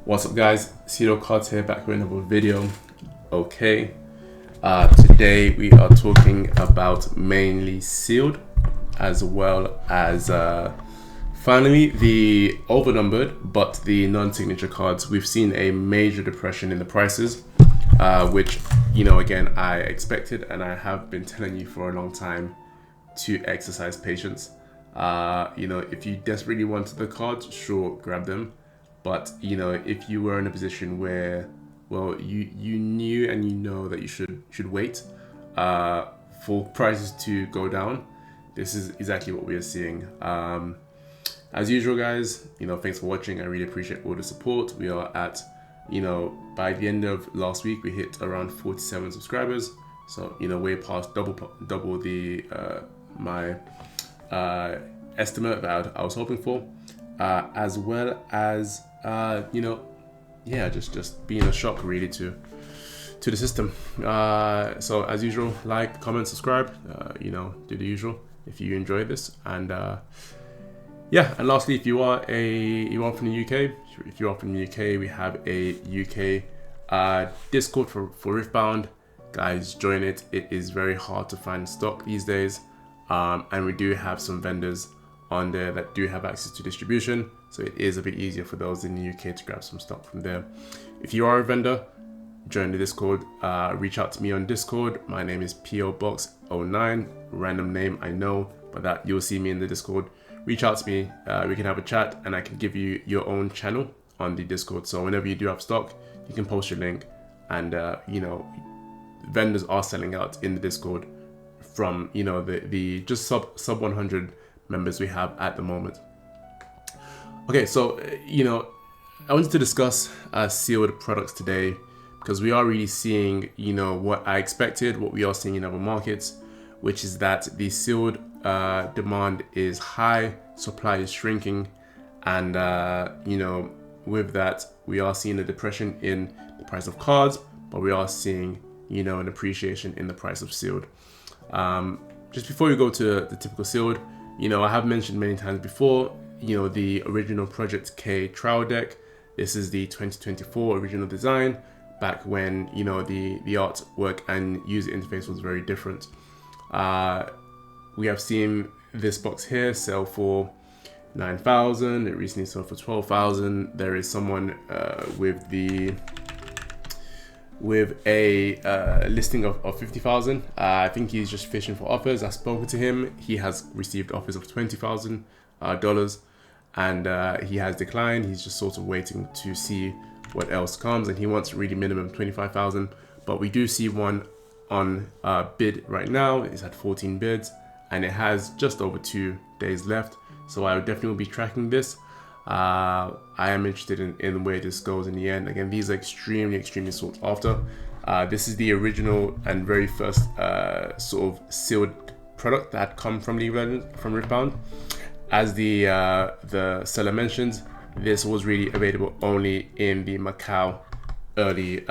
What's up guys, Cedo Cards here, back with another video. Okay, today we are talking about mainly sealed as well as finally the overnumbered but the non-signature cards. We've seen a major depression in the prices, which, you know, again, I expected, and I have been telling you for a long time to exercise patience. You know, if you desperately wanted the cards, sure, grab them. But, you know, if you were in a position where, well, you knew and you know that you should wait for prices to go down, this is exactly what we are seeing. As usual, guys, you know, thanks for watching. I really appreciate all the support. We are at, you know, by the end of last week, we hit around 47 subscribers. So, you know, way past double the my estimate that I was hoping for, as well as you know, yeah, just being a shock really to the system. So as usual, like, comment, subscribe, you know, do the usual if you enjoy this. And yeah, and lastly, if you are from the UK, if you are from the UK, we have a UK Discord for Riftbound. Guys, join it. It is very hard to find stock these days, and we do have some vendors on there that do have access to distribution, so it is a bit easier for those in the UK to grab some stock from there. If you are a vendor, join the Discord. Reach out to me on Discord. My name is PO Box 09, random name, I know, but that you'll see me in the Discord. Reach out to me, we can have a chat, and I can give you your own channel on the Discord. So whenever you do have stock, you can post your link, and you know, vendors are selling out in the Discord from, you know, the just sub 100 members we have at the moment. Okay, so you know, I wanted to discuss sealed products today because we are really seeing, you know, what I expected, what we are seeing in other markets, which is that the sealed demand is high, supply is shrinking, and you know, with that we are seeing a depression in the price of cards, but we are seeing, you know, an appreciation in the price of sealed. Just before we go to the typical sealed, you know, I have mentioned many times before, you know, the original Project K trial deck. This is the 2024 original design, back when, you know, the artwork and user interface was very different. We have seen this box here sell for 9,000. It recently sold for 12,000. There is someone with a listing of 50,000. I think he's just fishing for offers. I've spoken to him. He has received offers of $20,000, and he has declined. He's just sort of waiting to see what else comes, and he wants really minimum 25,000. But we do see one on bid right now. It's at 14 bids, and it has just over 2 days left. So I would definitely be tracking this. I am interested in where this goes in the end. Again, these are extremely sought after. This is the original and very first sort of sealed product that had come from League of Legends, from Riftbound. As the seller mentions, this was really available only in the Macau early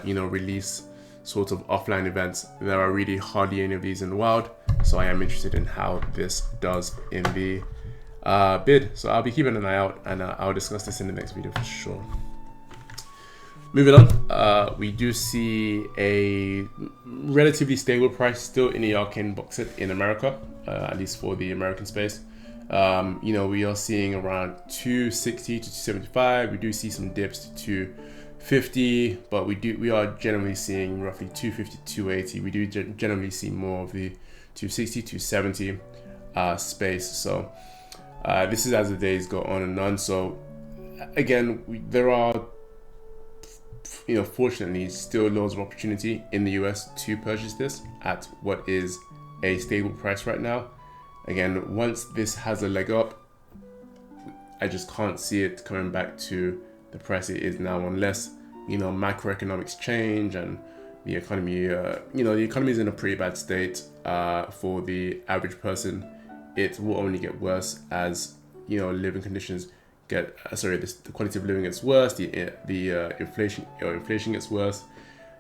you know, release sort of offline events. There are really hardly any of these in the wild, so I am interested in how this does in the bid. So I'll be keeping an eye out, and I'll discuss this in the next video for sure. Moving on, we do see a relatively stable price still in the arcane box set in America, at least for the American space. You know, we are seeing around 260 to 275. We do see some dips to 250, but we are generally seeing roughly 250 to 280. We do generally see more of the 260 to 270 space. So this is as the days go on and on. So again, there are, you know, fortunately still loads of opportunity in the US to purchase this at what is a stable price right now. Again, once this has a leg up, I just can't see it coming back to the price it is now, unless, you know, macroeconomics change and the economy, you know, the economy is in a pretty bad state for the average person. It will only get worse as, you know, living conditions get, the quality of living gets worse, the inflation gets worse,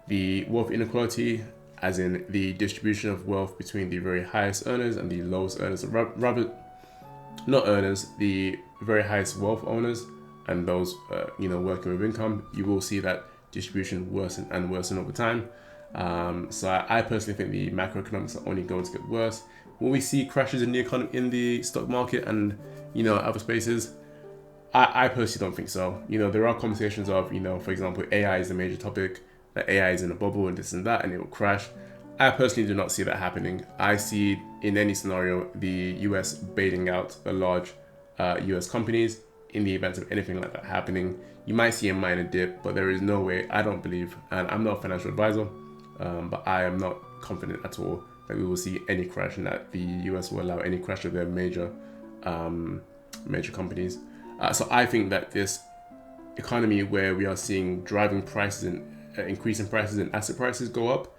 the wealth inequality, as in the distribution of wealth between the very highest earners and the lowest earners, rather not earners, the very highest wealth owners and those working with income, you will see that distribution worsen and worsen over time. So I personally think the macroeconomics are only going to get worse. Will we see crashes in the economy, in the stock market, and other spaces? I personally don't think so. There are conversations of, for example, AI is a major topic, that AI is in a bubble and this and that, and it will crash. I personally do not see that happening. I see in any scenario the US bailing out the large US companies in the event of anything like that happening. You might see a minor dip, but there is no way, I don't believe, and I'm not a financial advisor, but I am not confident at all that we will see any crash and that the US will allow any crash of their major companies. So I think that this economy where we are seeing driving prices and increasing prices and asset prices go up,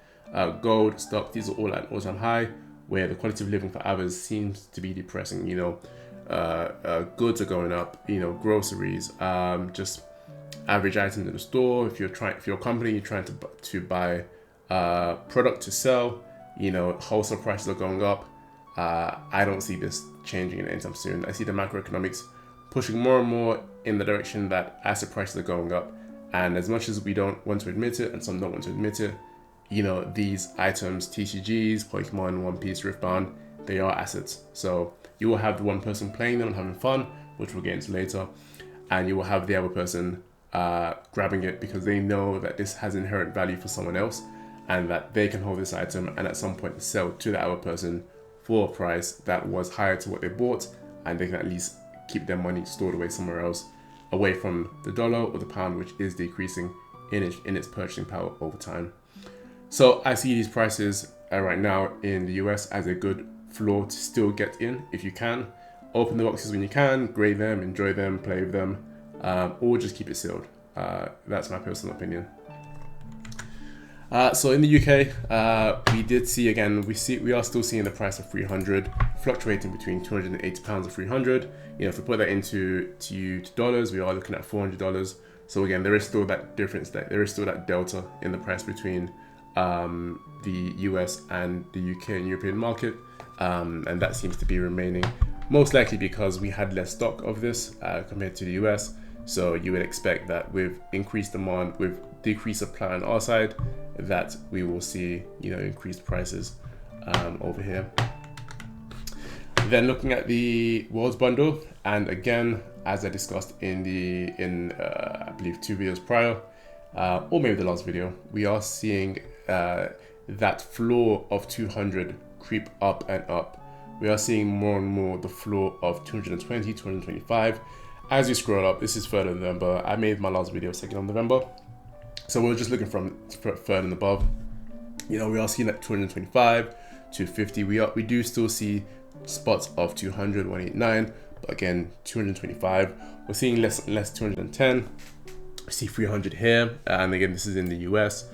gold, stock, these are all at an all-time high, where the quality of living for others seems to be depressing. Goods are going up, groceries, just average items in the store. If you're a company, you're trying to buy product to sell, wholesale prices are going up. I don't see this changing anytime soon. I see the macroeconomics pushing more and more in the direction that asset prices are going up. And as much as we don't want to admit it, and some don't want to admit it, these items, TCGs, Pokemon, One Piece, Riftbound, they are assets. So you will have the one person playing them and having fun, which we'll get into later, and you will have the other person grabbing it because they know that this has inherent value for someone else, and that they can hold this item and at some point sell to the other person for a price that was higher to what they bought, and they can at least keep their money stored away somewhere else, away from the dollar or the pound, which is decreasing in its purchasing power over time. So I see these prices right now in the US as a good floor to still get in if you can. Open the boxes when you can, grade them, enjoy them, play with them, or just keep it sealed. That's my personal opinion. So in the UK, we did see again, we are still seeing the price of 300 fluctuating between £280 and 300. If we put that into dollars, we are looking at $400. So again, there is still that difference, there is still that delta in the price between the US and the UK and European market, and that seems to be remaining, most likely because we had less stock of this compared to the US. So you would expect that with increased demand, with decreased supply on our side, that we will see increased prices over here. Then looking at the Worlds bundle, and again, as I discussed in I believe 2 videos prior, or maybe the last video, we are seeing that floor of 200 creep up and up. We are seeing more and more the floor of 220, 225. As you scroll up, this is 3rd of November. I made my last video 2nd of November. So we're just looking from 3rd and above. We are seeing that 225, 250. We do still see spots of 200, 189, but again, 225. We're seeing less and less 210. We see 300 here, and again, this is in the US.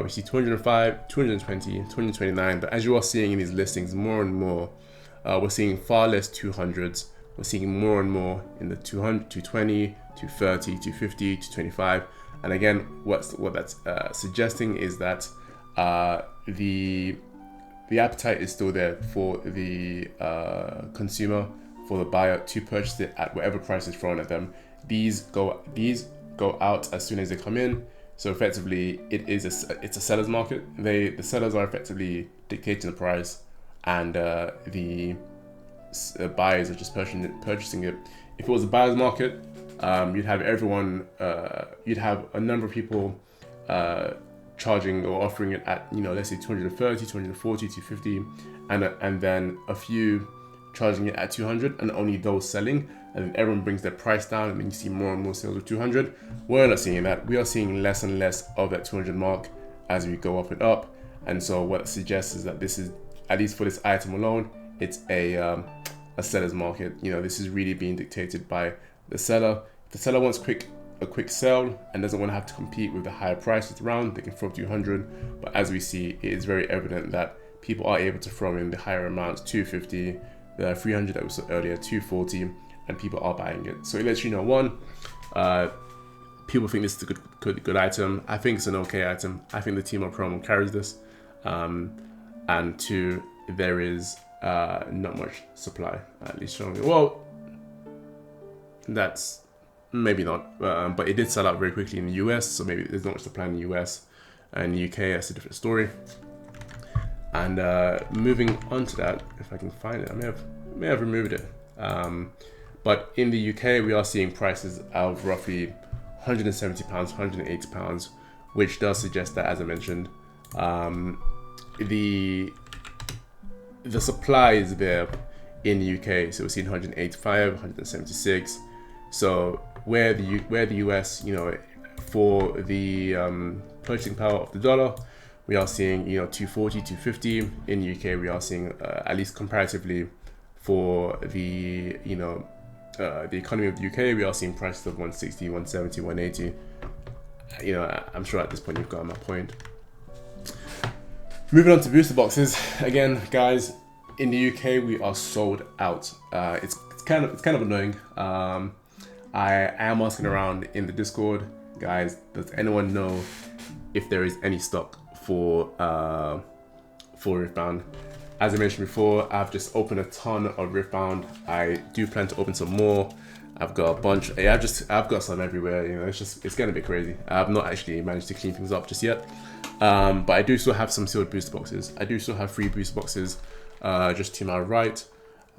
We see 205, 220, 229, but as you are seeing in these listings more and more, we're seeing far less 200s. We're seeing more and more in the 200, 220, 230, 250, 225. And again, what that's suggesting is that the appetite is still there for the consumer, for the buyer to purchase it at whatever price is thrown at them. These go out as soon as they come in. So effectively, it's a seller's market. The sellers are effectively dictating the price, and the buyers are just purchasing it. If it was a buyer's market, you'd have everyone, you'd have a number of people charging or offering it at, let's say 230, 240, 250, and then a few charging it at 200, and only those selling, and then everyone brings their price down, and then you see more and more sales of 200. We're not seeing that. We are seeing less and less of that 200 mark as we go up and up. And so what it suggests is that this is, at least for this item alone, it's a seller's market. This is really being dictated by the seller. If the seller wants a quick sell and doesn't want to have to compete with the higher prices around, they can throw 200. But as we see, it is very evident that people are able to throw in the higher amounts, 250, the 300 that we saw earlier, 240, and people are buying it. So it lets you know, one, people think this is a good item. I think it's an okay item. I think the Timo promo carries this. And two, there is not much supply, at least showing me. Well, that's maybe not, but it did sell out very quickly in the US, so maybe there's not much to plan in the US. And the UK, that's a different story. And moving on to that, if I can find it, I may have removed it. But in the UK, we are seeing prices of roughly £170, £180, which does suggest that, as I mentioned, the supply is there in the UK. So we're seeing 185, 176. So where the US, for the purchasing power of the dollar, we are seeing 240, 250. In the UK, we are seeing at least comparatively for the the economy of the UK, we are seeing prices of 160, 170, 180. I'm sure at this point you've got my point. Moving on to booster boxes, again, guys, in the UK we are sold out. It's kind of annoying. I am asking around in the Discord, guys, does anyone know if there is any stock for Riftbound? As I mentioned before, I've just opened a ton of Riftbound. I do plan to open some more. I've got a bunch. I've got some everywhere. It's getting a bit crazy. I've not actually managed to clean things up just yet. But I do still have some sealed booster boxes. I do still have 3 booster boxes just to my right.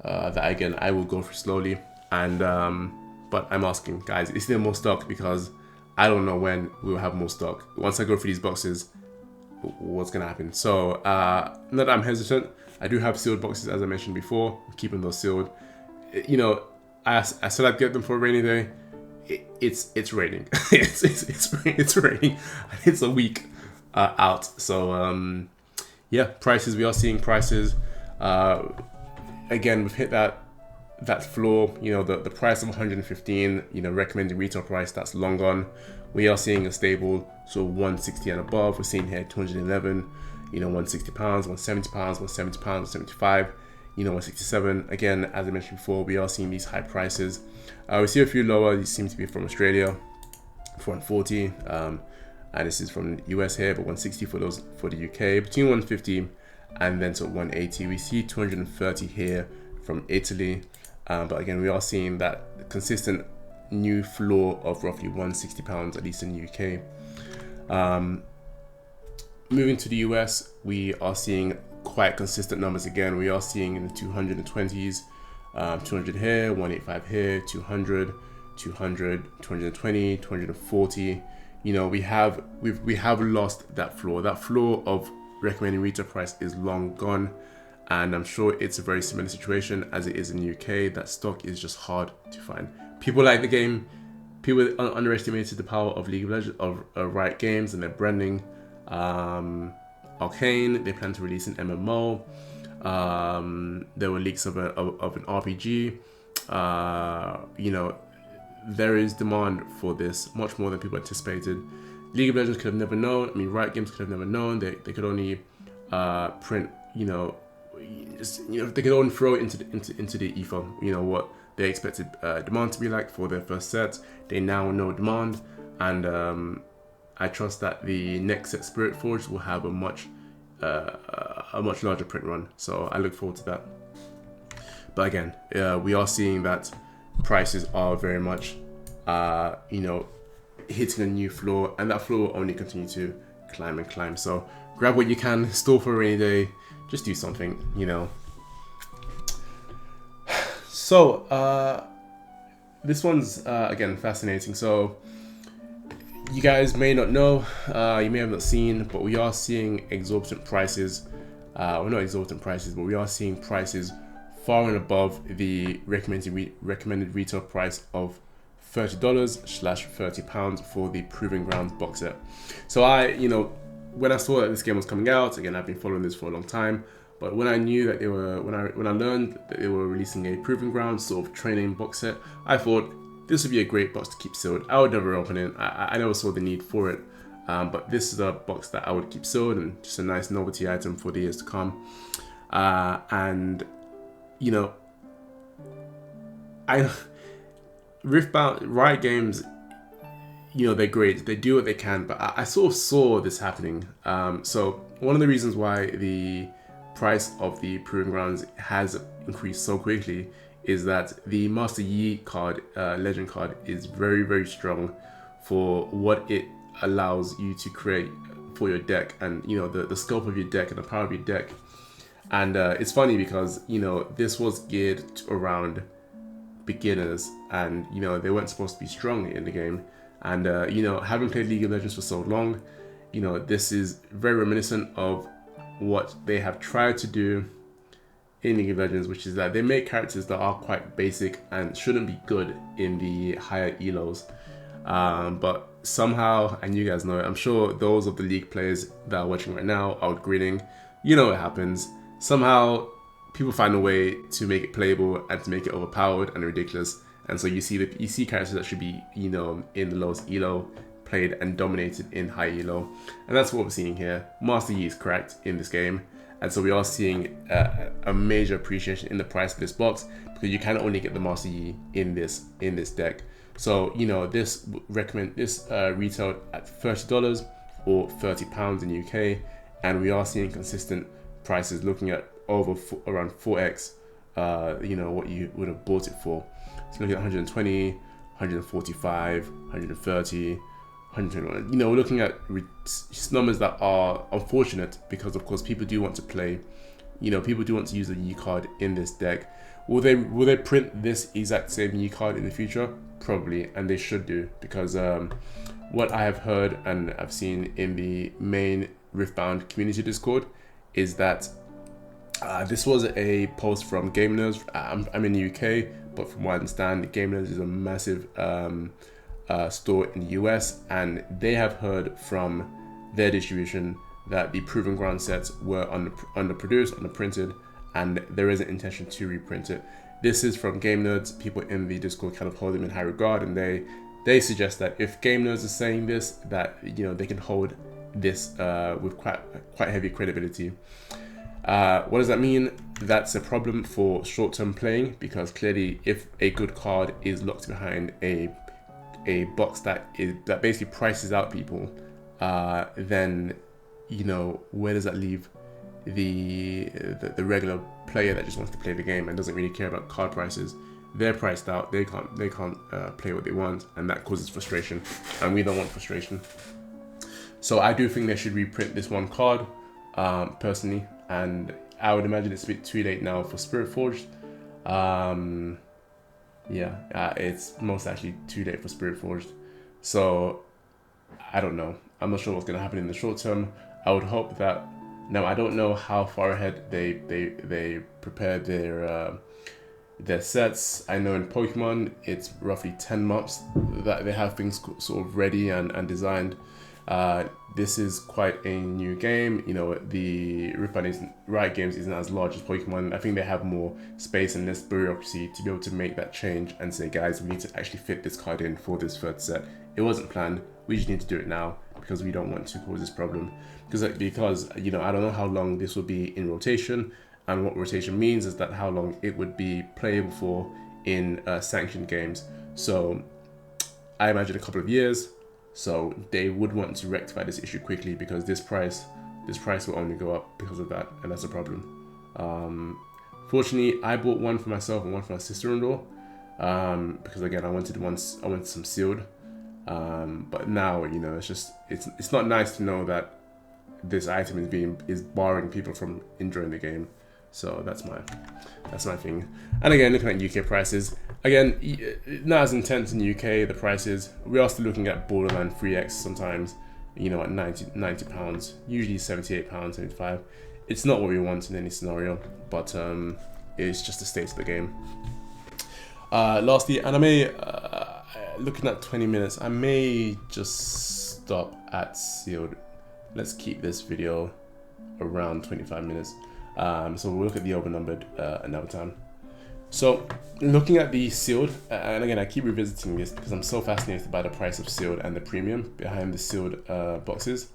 That again, I will go through slowly. And but I'm asking, guys, is there more stock? Because I don't know when we will have more stock. Once I go through these boxes, what's gonna happen? So not that I'm hesitant. I do have sealed boxes, as I mentioned before. I'm keeping those sealed. I said I'd get them for a rainy day. It's raining. it's raining. It's a week out. So yeah, prices. We are seeing prices. Again, we've hit that floor. The price of 115. Recommended retail price. That's long gone. We are seeing a stable, so 160 and above. We're seeing here 211. 160 pounds, 170 pounds, 170 pounds, 175. 167. Again, as I mentioned before, we are seeing these high prices. We see a few lower. These seem to be from Australia for 140, and this is from the US here, but 160 for the UK. Between 150 and then to 180. We see 230 here from Italy, but again, we are seeing that consistent new floor of roughly 160 pounds, at least in the UK. Moving to the US, we are seeing quite consistent numbers again. We are seeing in the 220s, 200 here, 185 here, 200, 200, 220, 240. We have lost that floor. That floor of recommending retail price is long gone, and I'm sure it's a very similar situation as it is in the UK. That stock is just hard to find. People like the game. People underestimated the power of League of Legends, of Riot Games and their branding. Arcane, they plan to release an MMO. There were leaks of an RPG. There is demand for this, much more than people anticipated. League of Legends could have never known. I mean, Riot Games could have never known. They could only print, they could only throw it into the ether. What they expected demand to be like for their first set. They now know demand, and I trust that the next set, Spirit Forge, will have a much larger print run. So I look forward to that. But again, we are seeing that prices are very much, hitting a new floor, and that floor will only continue to climb and climb. So grab what you can, store for a rainy day, just do something, So this one's again fascinating. So you guys may not know, you may have not seen, but we are seeing exorbitant prices. Well, not exorbitant prices, but we are seeing prices far and above the recommended retail price of $30/£30 for the Proving Grounds box set. So when I saw that this game was coming out, again, I've been following this for a long time, but when I knew that when I learned that they were releasing a Proving Grounds sort of training box set, I thought this would be a great box to keep sealed. I would never open it. I never saw the need for it, but this is a box that I would keep sealed and just a nice novelty item for the years to come. And Riot Games, they're great. They do what they can, but I sort of saw this happening. So one of the reasons why the price of the Proving Grounds has increased so quickly is that the Master Yi card, legend card, is very, very strong for what it allows you to create for your deck, and you know, the scope of your deck and the power of your deck. And it's funny because, you know, this was geared around beginners, and you know, they weren't supposed to be strong in the game. And you know, having played League of Legends for so long, you know, this is very reminiscent of what they have tried to do in League of Legends, which is that they make characters that are quite basic and shouldn't be good in the higher elos. But somehow, and you guys know it, I'm sure those of the League players that are watching right now are grinning. You know what happens. Somehow, people find a way to make it playable and to make it overpowered and ridiculous. And so you see characters that should be, you know, in the lowest elo played and dominated in high elo, and that's what we're seeing here. Master Yi is correct in this game, and so we are seeing a major appreciation in the price of this box, because you can only get the Master Yi in this deck. So you know, this retailed at $30 or £30 in UK, and we are seeing consistent prices looking at around 4x you know, what you would have bought it for. So looking at 120, 145, 130, 121. You know, we're looking at numbers that are unfortunate, because of course people do want to play, you know, people do want to use a Yi card in this deck. Will they print this exact same Yi card in the future? Probably, and they should do, because what I have heard and I've seen in the main Riftbound community Discord is that this was a post from Game Nerds. I'm in the UK, but from what I understand, Game Nerds is a massive store in the US, and they have heard from their distribution that the Proving Ground sets were underproduced, underprinted, and there is an intention to reprint it. This is from Game Nerds. People in the Discord kind of hold them in high regard, and they suggest that if Game Nerds is saying this, that, you know, they can hold this with quite heavy credibility. What does that mean? That's a problem for short-term playing, because clearly if a good card is locked behind a box that basically prices out people, then, you know, where does that leave the regular player that just wants to play the game and doesn't really care about card prices? They're priced out. They can't play what they want, and that causes frustration, and we don't want frustration. So I do think they should reprint this one card, personally, and I would imagine it's a bit too late now for Spirit Forged. It's most actually too late for Spirit Forged. So I don't know. I'm not sure what's going to happen in the short term. I would hope that, now I don't know how far ahead they prepared their sets. I know in Pokemon it's roughly 10 months that they have things sort of ready and designed. This is quite a new game. You know, the Riot Games isn't as large as Pokemon. I think they have more space and less bureaucracy to be able to make that change and say, guys, we need to actually fit this card in for this third set. It wasn't planned. We just need to do it now because we don't want to cause this problem. Because you know, I don't know how long this will be in rotation, and what rotation means is that how long it would be playable for in sanctioned games. So I imagine a couple of years. So they would want to rectify this issue quickly, because this price will only go up because of that, and that's a problem. Fortunately, I bought one for myself and one for my sister-in-law, because again, I wanted some sealed. But now, you know, it's not nice to know that this item is barring people from enjoying the game. So that's my thing. And again, looking at UK prices, again, not as intense in the UK, the prices. We are still looking at borderline 3x sometimes, you know, at £90, usually £78, £75. It's not what we want in any scenario, but it's just the state of the game. Lastly, and I may, looking at 20 minutes, I may just stop at sealed. Let's keep this video around 25 minutes. So we'll look at the overnumbered another time. So looking at the sealed, and again, I keep revisiting this because I'm so fascinated by the price of sealed and the premium behind the sealed boxes.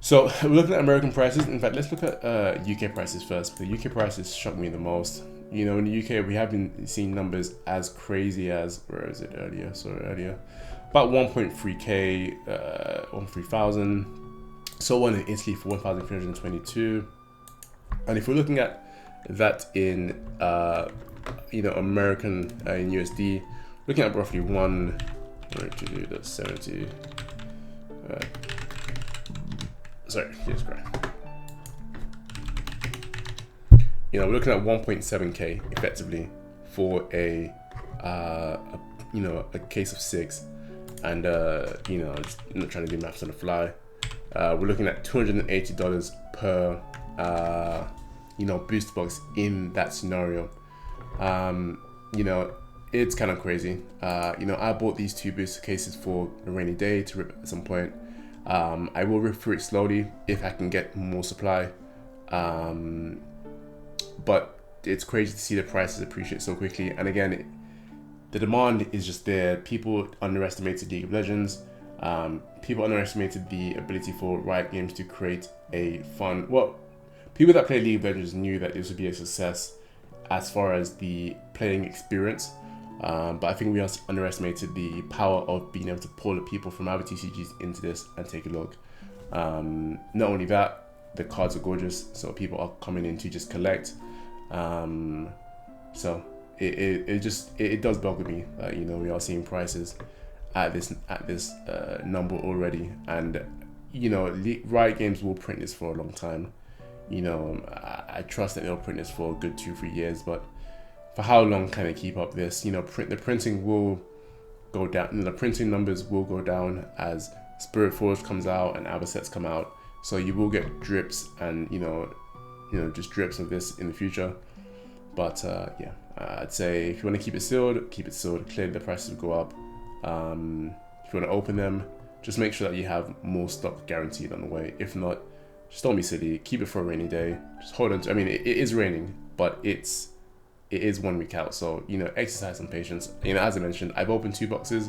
So we're looking at American prices. In fact, let's look at UK prices first. The UK prices shocked me the most. You know, in the UK, we have been seeing numbers as crazy as, where is it earlier? About 1.3k, 1,300. So one in Italy for 1,322. And if we're looking at that in American in USD, looking at roughly 1.70. Sorry, yes, correct. We're looking at 1.7k effectively for a case of 6, and just not trying to do maths on the fly. We're looking at $280 per booster box in that scenario. It's kind of crazy. I bought these 2 booster cases for a rainy day to rip at some point. I will rip through it slowly if I can get more supply. But it's crazy to see the prices appreciate so quickly. And again, the demand is just there. People underestimated League of Legends. People underestimated the ability for Riot Games to create a fun... Well, people that play League of Legends knew that this would be a success as far as the playing experience. But I think we also underestimated the power of being able to pull the people from other TCGs into this and take a look. Not only that, the cards are gorgeous, so people are coming in to just collect. So it does boggle me that we are seeing prices at this number already, and Riot Games will print this for a long time. I trust that they'll print this for a good 2-3 years, but for how long can they keep up this? The printing will go down. The printing numbers will go down as Spirit Forge comes out and other sets come out. So you will get drips and just drips of this in the future. But yeah, I'd say if you want to keep it sealed, keep it sealed. Clearly the prices will go up. If you want to open them, just make sure that you have more stock guaranteed on the way. If not, just don't be silly. Keep it for a rainy day. Just hold on to. I mean, it is raining, but it is 1 week out. So exercise some patience. As I mentioned, I've opened 2 boxes.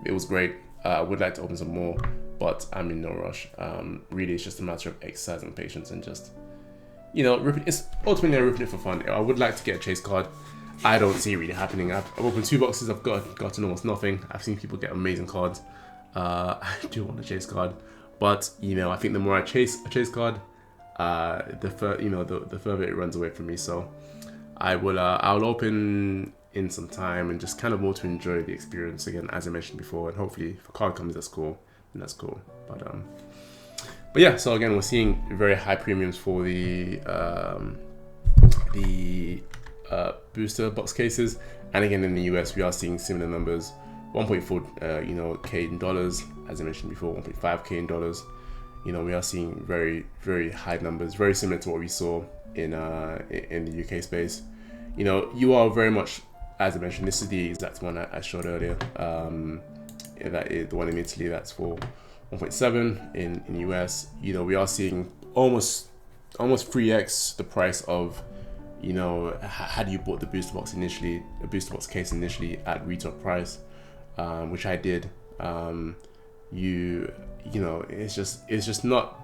It was great. I would like to open some more, but I'm in no rush. Really, it's just a matter of exercising patience and just, ripping. It's ultimately ripping it for fun. I would like to get a chase card. I don't see it really happening. I've opened 2 boxes. I've gotten almost nothing. I've seen people get amazing cards. I do want a chase card, but I think the more I chase a chase card, the further it runs away from me. So I'll open in some time and just kind of more to enjoy the experience again, as I mentioned before, and hopefully if a card comes that's cool, then that's cool. But yeah, so again, we're seeing very high premiums for the booster box cases, and again in the US we are seeing similar numbers. 1.4 K in dollars, as I mentioned before, 1.5K in dollars. We are seeing very, very high numbers, very similar to what we saw in the UK space. You are very much, as I mentioned, this is the exact one I showed earlier. That is the one in Italy. That's for 1.7 in US. We are seeing almost 3x the price of had you bought the booster box initially, a booster box case initially at retail price, which I did. It's just not,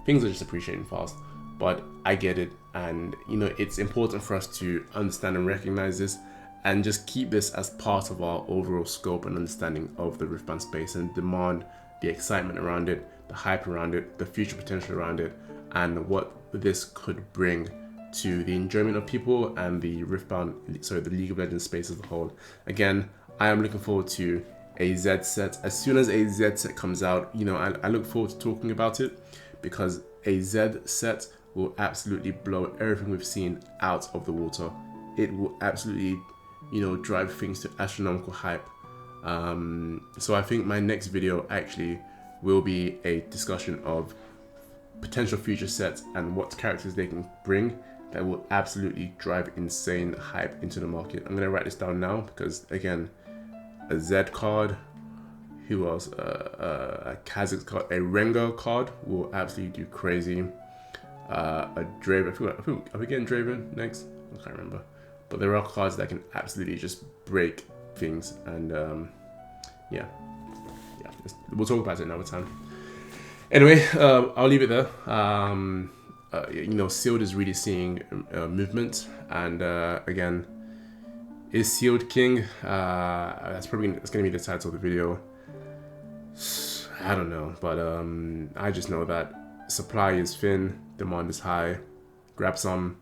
things are just appreciating fast, but I get it. And it's important for us to understand and recognize this and just keep this as part of our overall scope and understanding of the Riftbound space, and demand the excitement around it, the hype around it, the future potential around it, and what this could bring to the enjoyment of people and the the League of Legends space as a whole. Again, I am looking forward to a Z set. As soon as a Z set comes out, I look forward to talking about it, because a Z set will absolutely blow everything we've seen out of the water. It will absolutely, drive things to astronomical hype. So I think my next video actually will be a discussion of potential future sets and what characters they can bring that will absolutely drive insane hype into the market. I'm gonna write this down now, because again, a Z card, who else? A Kha'Zix card, a Rengar card will absolutely do crazy. A Draven, are we getting Draven next? I can't remember. But there are cards that can absolutely just break things, and yeah, we'll talk about it another time. Anyway, I'll leave it there. Sealed is really seeing movement, and again, is Sealed king? That's going to be the title of the video. I don't know, but I just know that supply is thin, demand is high. Grab some,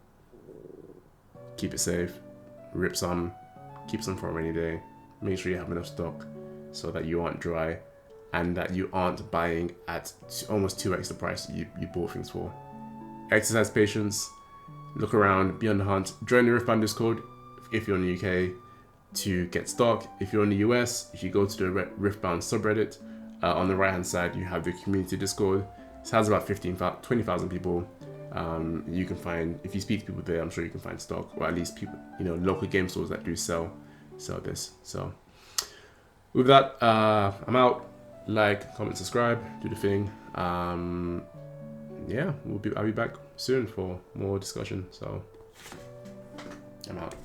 keep it safe. rip some, keep some for a rainy day. Make sure you have enough stock so that you aren't dry and that you aren't buying at almost 2x the price you bought things for. Exercise patience, look around, be on the hunt, join the Riftbound Discord if you're in the UK to get stock. If you're in the US, if you go to the Riftbound subreddit, on the right hand side you have the community Discord. It has about 20,000 people. You can find, if you speak to people there, I'm sure you can find stock, or at least people, local game stores that do sell this. So with that, I'm out. Like, comment, subscribe, do the thing. Yeah, I'll be back soon for more discussion. So I'm out.